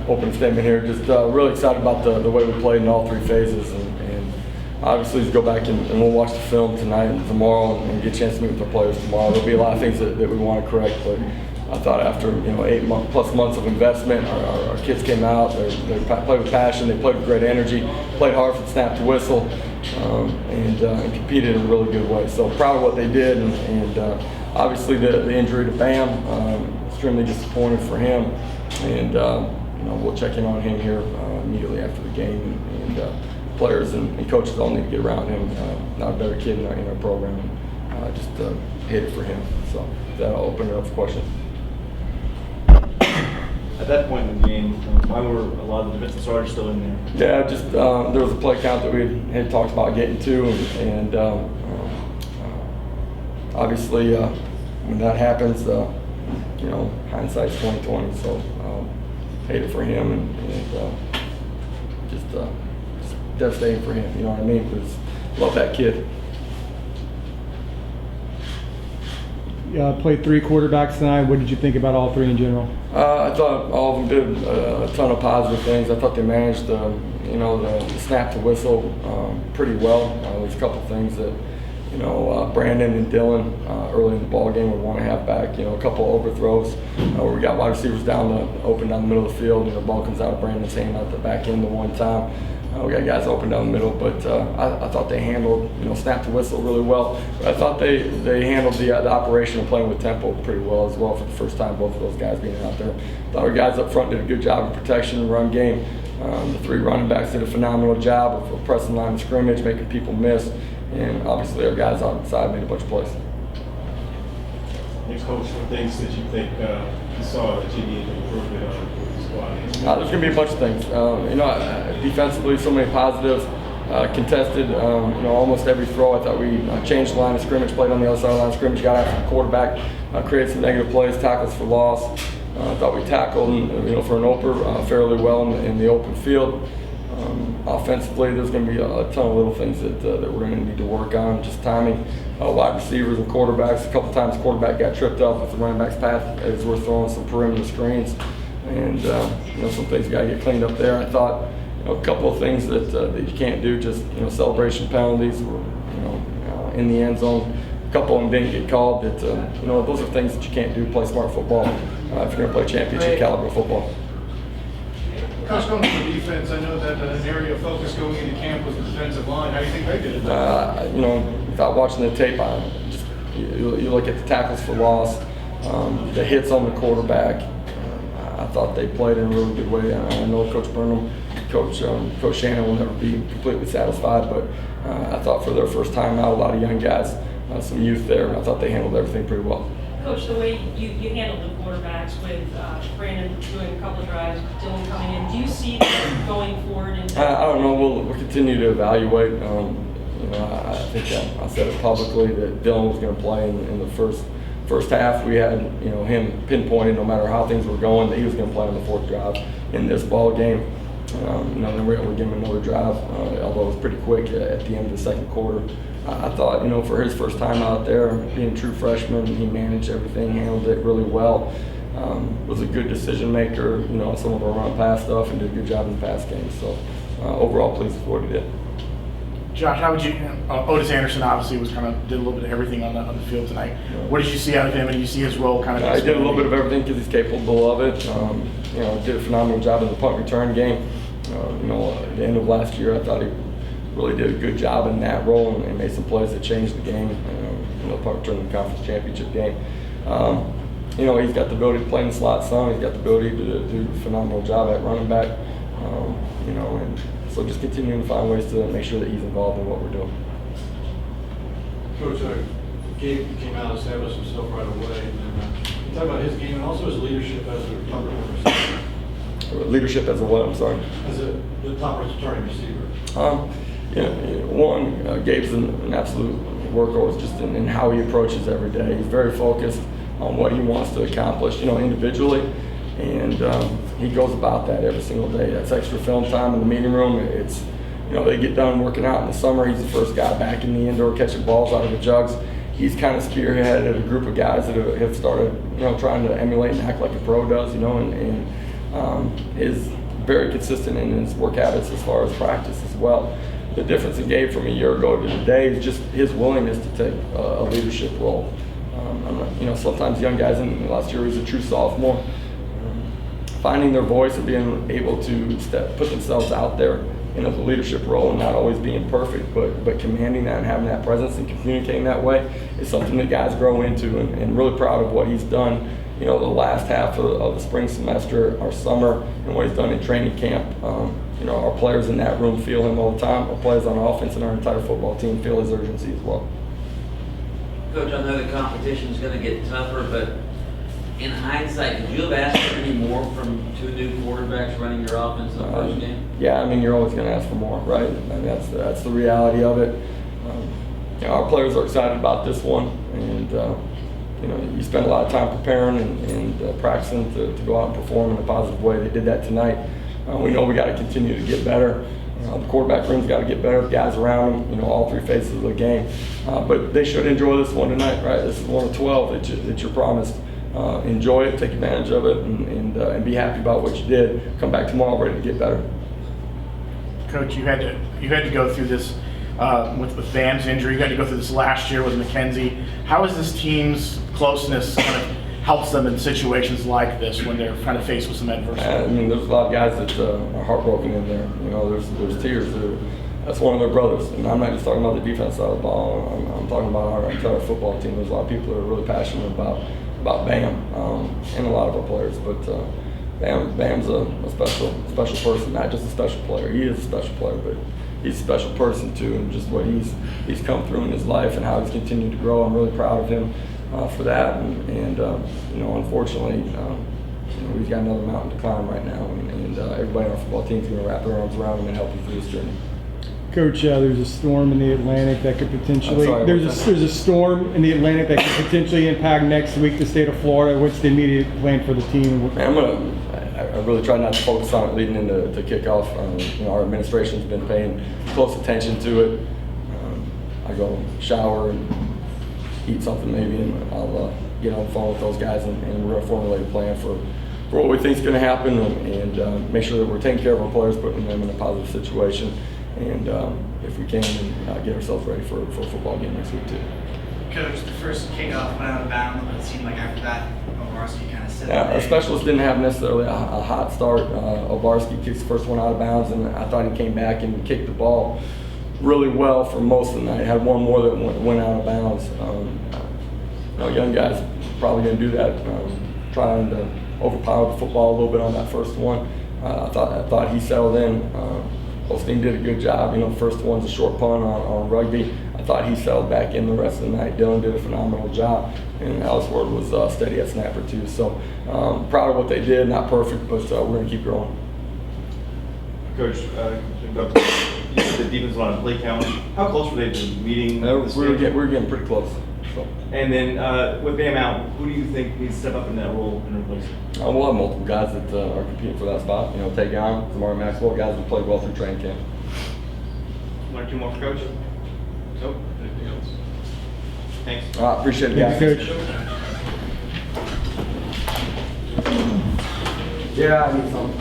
opening statement here. Just really excited about the way we played in all three phases, and obviously just go back and we'll watch the film tonight and tomorrow and get a chance to meet with the players tomorrow. There'll be a lot of things that we want to correct, but I thought after 8+ months of investment, our kids came out. They played with passion. They played with great energy. Played hard from snap to whistle, and competed in a really good way. So proud of what they did, and obviously the injury to Bam, extremely disappointed for him, and we'll check in on him here immediately after the game, and players and coaches all need to get around him. Not a better kid in our program. Just hit it for him. So that'll open it up for questions. At that point in the game, why were a lot of the defensive starters still in there? Yeah, just there was a play count that we had talked about getting to, and obviously when that happens, hindsight's 20/20. So hate it for him, and just devastating for him. You know what I mean? Because love that kid. Played 3 quarterbacks tonight. What did you think about all 3 in general? I thought all of them did a ton of positive things. I thought they managed the snap to whistle pretty well. There's a couple of things that Brandon and Dylan early in the ball game would want to have back. A couple overthrows where we got wide receivers open down the middle of the field, and the ball comes out of Brandon's hand at the back end the one time. We got guys open down the middle, but I thought they handled snap to whistle really well. But I thought they handled the operation of playing with tempo pretty well as well for the first time. Both of those guys being out there. I thought our guys up front did a good job of protection and run game. The 3 running backs did a phenomenal job of pressing line of scrimmage, making people miss, and obviously our guys outside made a bunch of plays. Next, coach, what things that you think you saw that you need to improve with the squad? There's going to be a bunch of things. Defensively, so many positives. Contested, almost every throw. I thought we changed the line of scrimmage, played on the other side of the line of scrimmage, got after the quarterback, created some negative plays, tackles for loss. I thought we tackled, for an opener fairly well in the open field. Offensively, there's going to be a ton of little things that we're going to need to work on. Just timing, wide receivers and quarterbacks. A couple times the quarterback got tripped up with the running back's path as we're throwing some perimeter screens. And some things got to get cleaned up there. I thought a couple of things that you can't do, just celebration penalties were in the end zone. A couple of them didn't get called. That those are things that you can't do. Play smart football if you're going to play championship caliber football. Coach, going to the defense, I know that an area of focus going into camp was the defensive line. How do you think they did it? Without watching the tape, you look at the tackles for loss, the hits on the quarterback. I thought they played in a really good way. I know Coach Burnham, Coach Shannon will never be completely satisfied, but I thought for their first time out, a lot of young guys, some youth there, and I thought they handled everything pretty well. Coach, the way you handled the quarterbacks with Brandon doing a couple of drives, Dylan coming in, do you see that going forward? I don't know. We'll continue to evaluate. I think I said it publicly that Dylan was going to play in the first half. We had him pinpointed no matter how things were going that he was going to play on the 4th drive in this ball game. Then we were able to give him another drive, although it was pretty quick at the end of the 2nd quarter. I thought, for his first time out there, being a true freshman, he managed everything, handled it really well. Was a good decision maker, on some of our run pass stuff, and did a good job in the pass game. So overall, pleased with what he did. Josh, how would you? Otis Anderson obviously did a little bit of everything on the field tonight. What did you see out of him, and you see his role kind of? He did a little bit of everything because he's capable of it. Did a phenomenal job in the punt return game. At the end of last year, I thought he really did a good job in that role and made some plays that changed the game. Punt return in the conference championship game. He's got the ability to play in the slot some. He's got the ability to do a phenomenal job at running back. And so just continuing to find ways to make sure that he's involved in what we're doing. Coach, Gabe came out and established himself right away. And talk about his game and also his leadership as a top receiver. Leadership as a what? I'm sorry. As the top returning receiver. Gabe's an absolute workhorse just in how he approaches every day. He's very focused on what he wants to accomplish, individually, and he goes about that every single day. That's extra film time in the meeting room. It's, they get done working out in the summer. He's the first guy back in the indoor catching balls out of the jugs, he's kind of spearheaded a group of guys that have started, trying to emulate and act like a pro does, and is very consistent in his work habits as far as practice as well. The difference in Gabe from a year ago to today is just his willingness to take a leadership role. Sometimes young guys, and last year he was a true sophomore, finding their voice and being able to put themselves out there in a leadership role and not always being perfect, but commanding that and having that presence and communicating that way is something that guys grow into, and really proud of what he's done, the last half of the spring semester, our summer, and what he's done in training camp. Our players in that room feel him all the time. Our players on offense and our entire football team feel his urgency as well. Coach, I know the competition's going to get tougher, but in hindsight, could you have asked for any more from two new quarterbacks running your offense in the first game? Yeah, you're always going to ask for more, right? That's the reality of it. Our players are excited about this one, and you spend a lot of time preparing and practicing to go out and perform in a positive way. They did that tonight. We know we got to continue to get better. The quarterback room's got to get better. The guys around them, all three phases of the game. But they should enjoy this one tonight, right? This is one of 12 that you're promised. Enjoy it, take advantage of it, and be happy about what you did. Come back tomorrow ready to get better. Coach, you had to go through this with Bam's injury. You had to go through this last year with McKenzie. How has this team's closeness kind of helps them in situations like this when they're kind of faced with some adversity? There's a lot of guys that are heartbroken in there. There's tears. That's one of their brothers. And I'm not just talking about the defense side of the ball. I'm talking about our entire football team. There's a lot of people that are really passionate about Bam and a lot of our players. But Bam's a special person, not just a special player. He is a special player, but he's a special person too, and just what he's come through in his life and how he's continued to grow. I'm really proud of him for that. And unfortunately, we've got another mountain to climb right now, and everybody on our football team is going to wrap their arms around him and help him through this journey. Coach, there's a storm in the Atlantic that could potentially there's a storm in the Atlantic that could potentially impact next week the state of Florida. What's the immediate plan for the team? I really try not to focus on it leading into kickoff. Our administration's been paying close attention to it. I go shower and eat something maybe, and I'll get on the phone with those guys, and we're going to formulate a plan for what we think is going to happen, and make sure that we're taking care of our players, putting them in a positive situation. And if we can, get ourselves ready for a football game next week too. Coach, the first kickoff went out of bounds, but it seemed like after that, Obarski kind of set it. Our specialist didn't have necessarily a hot start. Obarski kicks the first one out of bounds, and I thought he came back and kicked the ball really well for most of the night. Had one more that went out of bounds. Young guys probably going to do that, trying to overpower the football a little bit on that first one. I thought he settled in. Holstein did a good job. First one's a short punt on rugby. I thought he settled back in the rest of the night. Dylan did a phenomenal job, and Alex Ward was steady at snapper too. So proud of what they did. Not perfect, but we're going to keep growing. Coach, you said the defense was on a play count. How close were they to meeting? We were getting pretty close. So. And then with Bam out, who do you think needs to step up in that role and replace him? We'll have multiple guys that are competing for that spot. Tagon, Zamari Maxwell, guys that played well through training camp. One or two more for Coach? Nope. Anything else? Thanks. I appreciate it, guys. Thank you, Coach. Yeah, I need something.